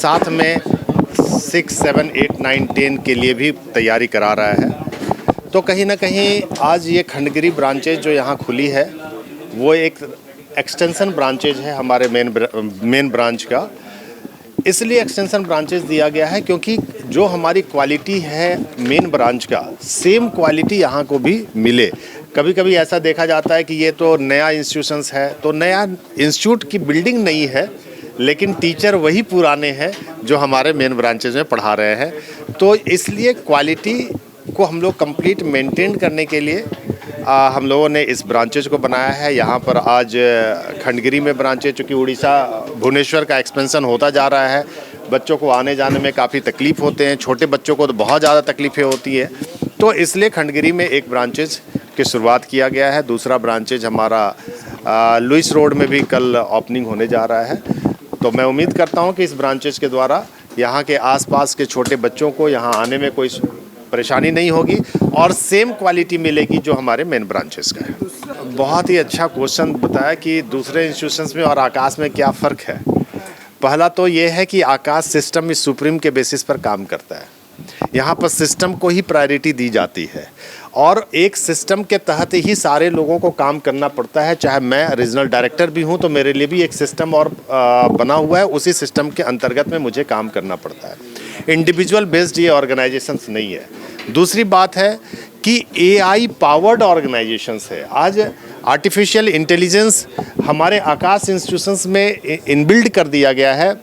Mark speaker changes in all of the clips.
Speaker 1: साथ में 6, 7, 8, 9, 10 के लिए भी तैयारी करा रहा है। तो कहीं ना कहीं आज ये खंडगिरी ब्रांचेज जो यहाँ खुली है वो एक एक्सटेंशन ब्रांचेज है हमारे मेन ब्रांच का। इसलिए एक्सटेंशन ब्रांचेज दिया गया है क्योंकि जो हमारी क्वालिटी है मेन ब्रांच का सेम क्वालिटी यहाँ को भी मिले। कभी कभी ऐसा देखा जाता है कि ये तो नया इंस्टीट्यूशंस है, तो नया इंस्टीट्यूट की बिल्डिंग नहीं है लेकिन टीचर वही पुराने हैं जो हमारे मेन ब्रांचेज में पढ़ा रहे हैं। तो इसलिए क्वालिटी को हम लोग कंप्लीट मेंटेन करने के लिए हम लोगों ने इस ब्रांचेज को बनाया है। यहाँ पर आज खंडगिरी में ब्रांचेज, चूँकि उड़ीसा भुवनेश्वर का एक्सपेंशन होता जा रहा है, बच्चों को आने जाने में काफ़ी तकलीफ़ होते हैं, छोटे बच्चों को तो बहुत ज़्यादा तकलीफ़ें होती है। तो इसलिए खंडगिरी में एक ब्रांचेज की शुरुआत किया गया है। दूसरा ब्रांचेज हमारा लुइस रोड में भी कल ओपनिंग होने जा रहा है। तो मैं उम्मीद करता हूँ कि इस ब्रांचेज के द्वारा यहाँ के आसपास के छोटे बच्चों को यहाँ आने में कोई परेशानी नहीं होगी और सेम क्वालिटी मिलेगी जो हमारे मेन ब्रांचेस का है। बहुत ही अच्छा क्वेश्चन बताया कि दूसरे इंस्टीट्यूशंस में और आकाश में क्या फ़र्क है। पहला तो ये है कि आकाश सिस्टम इस सुप्रीम के बेसिस पर काम करता है। यहाँ पर सिस्टम को ही प्रायोरिटी दी जाती है और एक सिस्टम के तहत ही सारे लोगों को काम करना पड़ता है। चाहे मैं रीजनल डायरेक्टर भी हूँ तो मेरे लिए भी एक सिस्टम और बना हुआ है, उसी सिस्टम के अंतर्गत में मुझे काम करना पड़ता है। इंडिविजुअल बेस्ड ये ऑर्गेनाइजेशंस नहीं है। दूसरी बात है कि AI पावर्ड ऑर्गेनाइजेशंस है। आज आर्टिफिशियल इंटेलिजेंस हमारे आकाश इंस्टीट्यूशंस में इनबिल्ड कर दिया गया है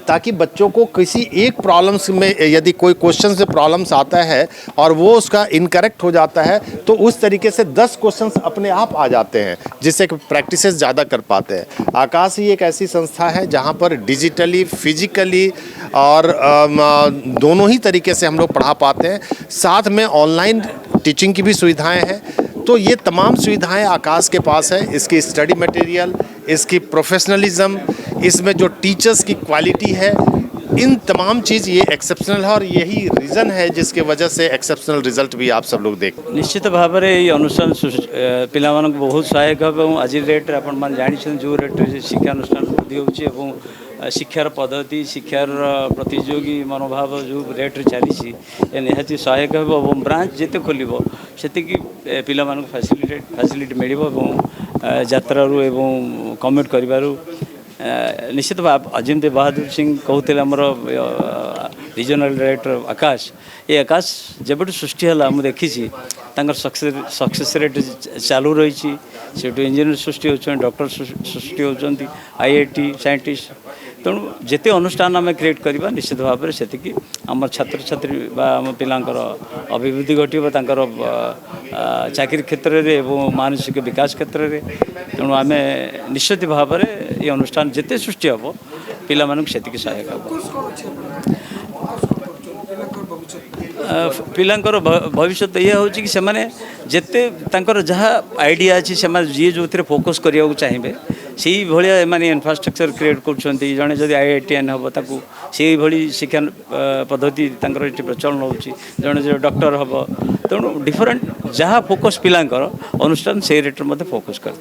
Speaker 1: ताकि बच्चों को किसी एक प्रॉब्लम्स में यदि कोई क्वेश्चन से प्रॉब्लम्स आता है और वो उसका इनकरेक्ट हो जाता है तो उस तरीके से 10 क्वेश्चंस अपने आप आ जाते हैं, जिससे प्रैक्टिसेस ज़्यादा कर पाते हैं। आकाश ही एक ऐसी संस्था है जहाँ पर डिजिटली, फिजिकली और दोनों ही तरीके से हम लोग पढ़ा पाते हैं। साथ में ऑनलाइन टीचिंग की भी सुविधाएँ हैं। तो ये तमाम सुविधाएं आकाश के पास है। इसकी स्टडी मटेरियल, इसकी प्रोफेशनलिज्म, इसमें जो टीचर्स की क्वालिटी है, इन तमाम चीज़ ये एक्सेप्शनल है और यही रीज़न है जिसके वजह से एक्सेप्शनल रिजल्ट भी आप सब लोग देख।
Speaker 2: निश्चित भाव में ये अनुष्ठान पिला बहुत सहायक हो। आज रेट आप जानी जो रेट शिक्षा अनुष्ठान वृद्धि हो शिक्षार पद्धति, शिक्षार प्रतियोगी मनोभाव जो रेट चली निहाती सहायक हो। ब्रांच जिते खोल से पिला फैसिलिटी मिल यात्रारू एवं कमेंट करूँ निश्चित भाव अजिमदेव बहादुर सिंह कहते आमर रीजनल डायरेक्टर आकाश ये आकाश जब सृष्टि है मुझे देखी सक्सेस रेट चालू रही। से इंजीनियर सृष्टि होती, डॉक्टर सृष्टि होती, IIT साइंटिस्ट। तेणु जिते अनुष्ठान आम क्रिएट करवा निश्चित भाव में से आम छात्र छात्री आम पिलांकर अभिवृद्धि घटो चाकरी क्षेत्र में मानसिक विकास क्षेत्र में। तेणु आम निश्चित भाव में ये अनुष्ठान जिते सृष्टि हम पिला से सहायक हम। पिलांकर भविष्य ये हूँ कि सेमाने जिते तांकर जहाँ आइडिया अच्छी से जी जो फोकस करने चाहिए से भाया माने इन्फ्रास्ट्रक्चर क्रिएट कर जड़े जब IITian हम ताकू से भाई शिक्षा पद्धति ये प्रचलन हो जड़े जो डॉक्टर हम। तेणु डिफरेंट जहाँ फोकस पिलांकर अनुष्ठान से रेट फोकस करते।